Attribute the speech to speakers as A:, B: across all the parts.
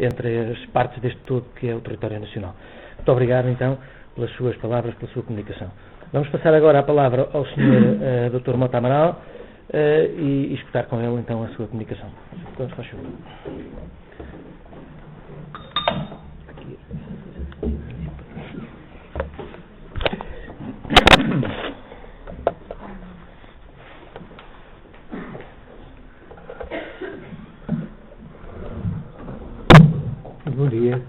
A: entre as partes deste todo que é o território nacional. Muito obrigado, então, pelas suas palavras, pela sua comunicação. Vamos passar agora a palavra ao Sr. Dr. Mota Amaral e escutar com ele, então, a sua comunicação. Então, faz favor.
B: Bom dia.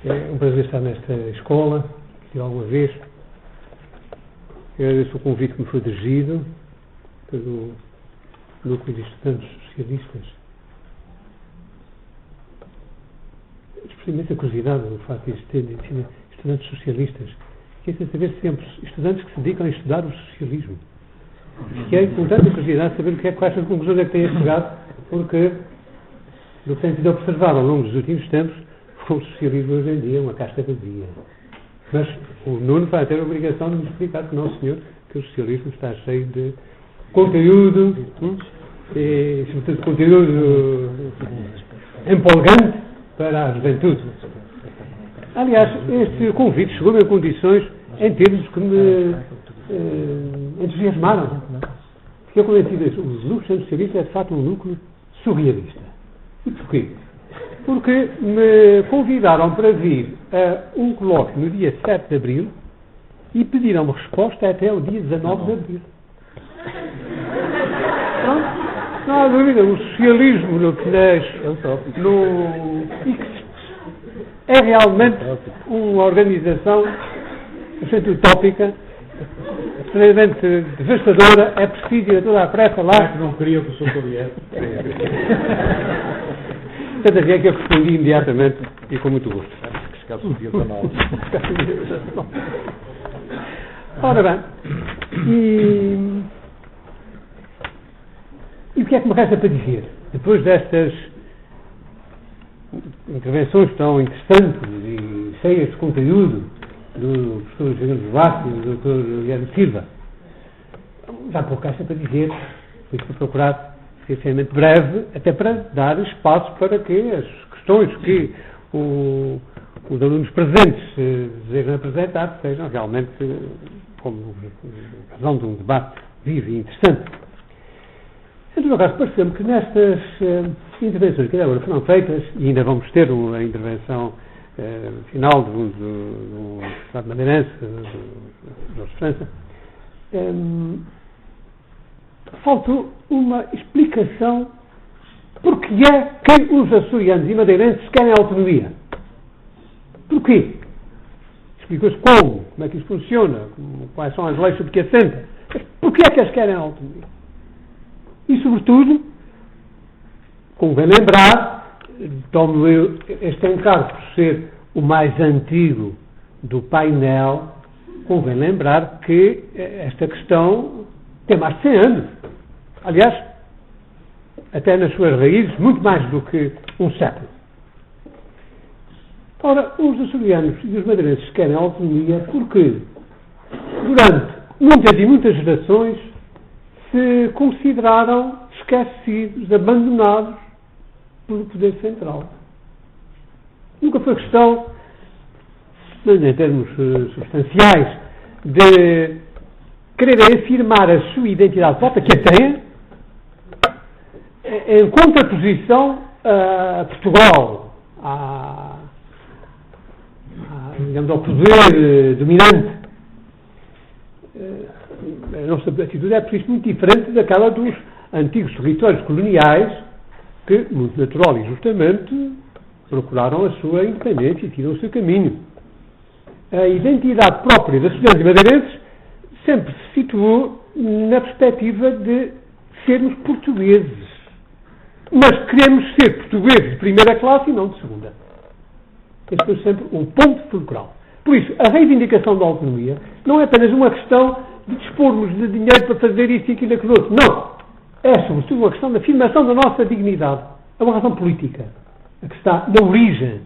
B: É um prazer estar nesta escola, que alguma vez. Eu agradeço o convite que me foi dirigido pelo Núcleo de Estudantes Socialistas. Exprimo imensa curiosidade no facto de existir estudantes socialistas. Quer saber sempre estudantes que se dedicam a estudar o socialismo. Fiquei com tanta curiosidade saber quais as conclusões é que têm chegado, porque, do que tem sido observado ao longo dos últimos tempos, o socialismo hoje em dia é uma casta vazia. Mas o Nuno vai ter a obrigação de me explicar que não, senhor, que o socialismo está cheio de conteúdo, e, sobretudo, conteúdo empolgante para a juventude. Aliás, este convite chegou-me em condições, em termos que me entusiasmaram. Fiquei convencido que o núcleo socialista é, de facto, um núcleo surrealista. E porquê? Porque me convidaram para vir a um colóquio no dia 7 de Abril e pediram-me resposta até o dia 19 de Abril. Não há dúvida, o socialismo no que nasce é realmente uma organização bastante utópica, extremamente devastadora, é preciso ir a toda a pressa lá.
C: Não queria que o senhor viesse.
B: Tanto assim é que eu respondi imediatamente e com muito gosto. Ora bem, e o que é que me resta para dizer? Depois destas intervenções tão interessantes e cheias de conteúdo do professor Fernando Vasco e do Dr. Guilherme Silva, já pouco resta para dizer, por isso vou procurar ser extremamente breve, até para dar espaço para que as questões que os alunos presentes desejam apresentar sejam realmente como razão de um debate vivo e interessante. Em todo caso, pareceu-me que nestas intervenções que agora foram feitas, e ainda vamos ter a intervenção final do Estado madeirense, do Jorge França, faltou uma explicação porque é que os açorianos e madeirenses querem autonomia. Porquê? Explicou-se como é que isso funciona, quais são as leis sobre que assenta. Mas porquê é que eles querem autonomia? E, sobretudo, convém lembrar, tomo eu este encargo por ser o mais antigo do painel, convém lembrar que esta questão tem mais de 100 anos. Aliás, até nas suas raízes, muito mais do que um século. Ora, os açorianos e os madeirenses querem autonomia porque, durante muitas e muitas gerações, se consideraram esquecidos, abandonados pelo poder central. Nunca foi questão, em termos substanciais, de quererem afirmar a sua identidade própria, que a têm, em contraposição a Portugal, digamos, ao poder dominante. A nossa atitude é, por isso, muito diferente daquela dos antigos territórios coloniais que, muito natural e justamente, procuraram a sua independência e tiram o seu caminho. A identidade própria das estudantes e madeirenses sempre se situou na perspectiva de sermos portugueses. Mas queremos ser portugueses de primeira classe e não de segunda. Este foi sempre um ponto fulcral. Por isso, a reivindicação da autonomia não é apenas uma questão de dispormos de dinheiro para fazer isso e aquilo e aquilo outro. Não! É, sobretudo, uma questão da afirmação da nossa dignidade. É uma razão política, a que está na origem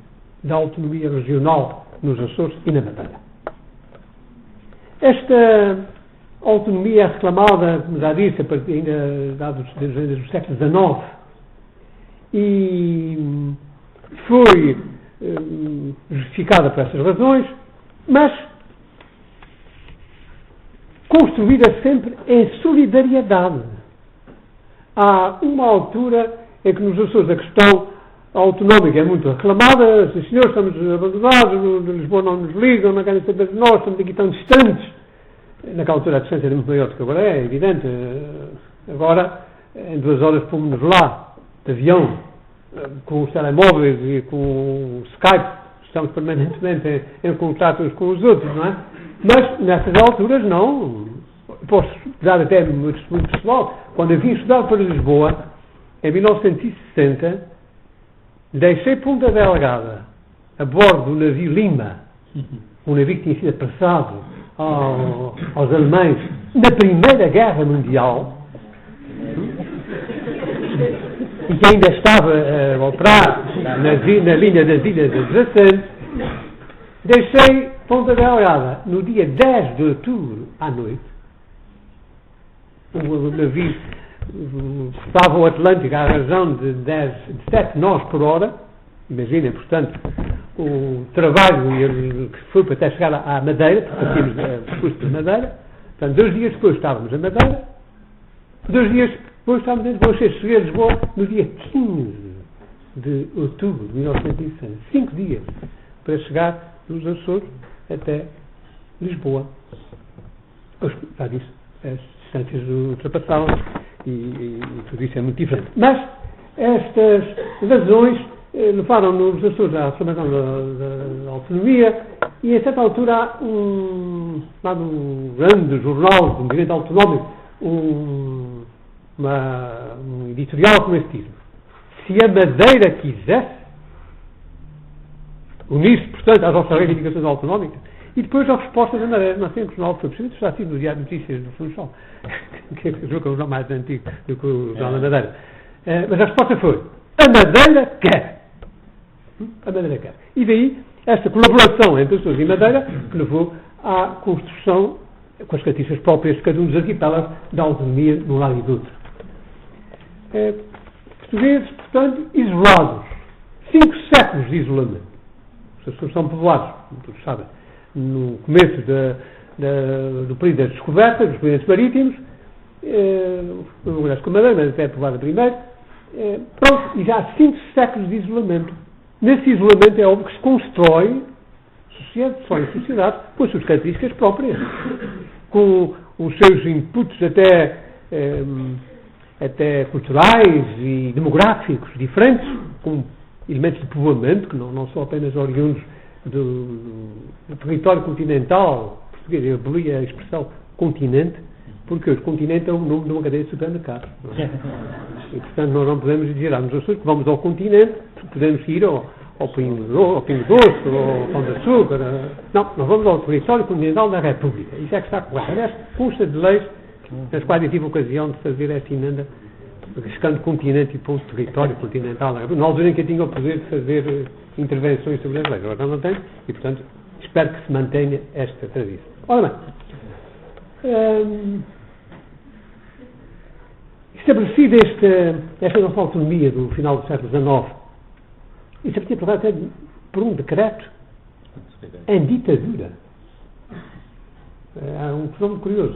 B: da autonomia regional nos Açores e na Madeira. Esta autonomia é reclamada, como já disse, ainda desde o século XIX, e foi justificada por essas razões, mas construída sempre em solidariedade. Há uma altura em que nos Açores a questão autonómica é muito reclamada. Sim, senhor, estamos abandonados, Lisboa não nos ligam, não querem saber de nós, estamos aqui tão distantes. Naquela altura a distância era muito maior do que agora é evidente. Agora, em 2 horas fomos-nos lá, de avião, com os telemóveis e com o Skype, estamos permanentemente em contato uns com os outros, não é? Mas, nessas alturas, não. Posso dar até meu testemunho pessoal. Quando eu vim estudar para Lisboa, em 1960, deixei Ponta Delgada, a bordo do navio Lima, um navio que tinha sido apressado aos alemães na Primeira Guerra Mundial, e que ainda estava a operar na linha das Ilhas Adjacentes. Deixei Ponta Delgada no dia 10 de outubro à noite. O navio estava o Atlântico à razão de 7 nós por hora. Imaginem, portanto, o trabalho que foi para até chegar à Madeira, porque partimos do curso de Madeira. Portanto, 2 dias depois estávamos a Madeira. 2 dias depois estávamos em cheguei a Lisboa no dia 15 de outubro de 1960. 5 dias para chegar dos Açores até Lisboa. Já disse, as distâncias ultrapassavam e tudo isso é muito diferente. Mas estas razões levaram nos Açores à afirmação da autonomia, e a certa altura há lá num grande jornal do movimento autonómico um editorial com este título: se a Madeira quisesse unir-se, portanto, às nossas reivindicações autonómicas. E depois a resposta da Madeira, não sei em que jornal foi preciso, já tive no Diário de Notícias do Funchal, que é o jornal mais antigo do que o Jornal da Madeira. Mas a resposta foi: a Madeira quer. A Madeira quer. E daí esta colaboração entre Açores e Madeira, que levou à construção, com as características próprias de cada um dos arquipélagos, da autonomia de um lado e do outro. Portugueses, portanto, isolados. 5 séculos de isolamento. Os Açores são povoados, como todos sabem, no começo do período das descobertas, dos experimentos marítimos, com a Madeira, mas até povoada primeiro. Pronto, e já há 5 séculos de isolamento. Nesse isolamento é óbvio que se constrói sociedades com as suas características próprias, com os seus inputs até culturais e demográficos diferentes, com elementos de povoamento que não são apenas oriundos do território continental português. Eu aboli a expressão continente, porque hoje continente é o nome de uma cadeia de supermercados. E, portanto, nós não podemos dizer às pessoas que vamos ao continente, podemos ir ao Pingo Doce, ao Pão de Açúcar. Não, nós vamos ao território continental da República. Isso é que está correto. Aliás, consta de leis nas quais eu tive a ocasião de fazer esta emenda, riscando continente e ponto território continental da República, na altura em que eu tinha o poder de fazer intervenções sobre as leis. Agora não tenho, e, portanto, espero que se mantenha esta tradição. Ora bem, estabelecida esta nossa autonomia do final do século XIX, estabelecida até por um decreto em ditadura. É um fenómeno curioso.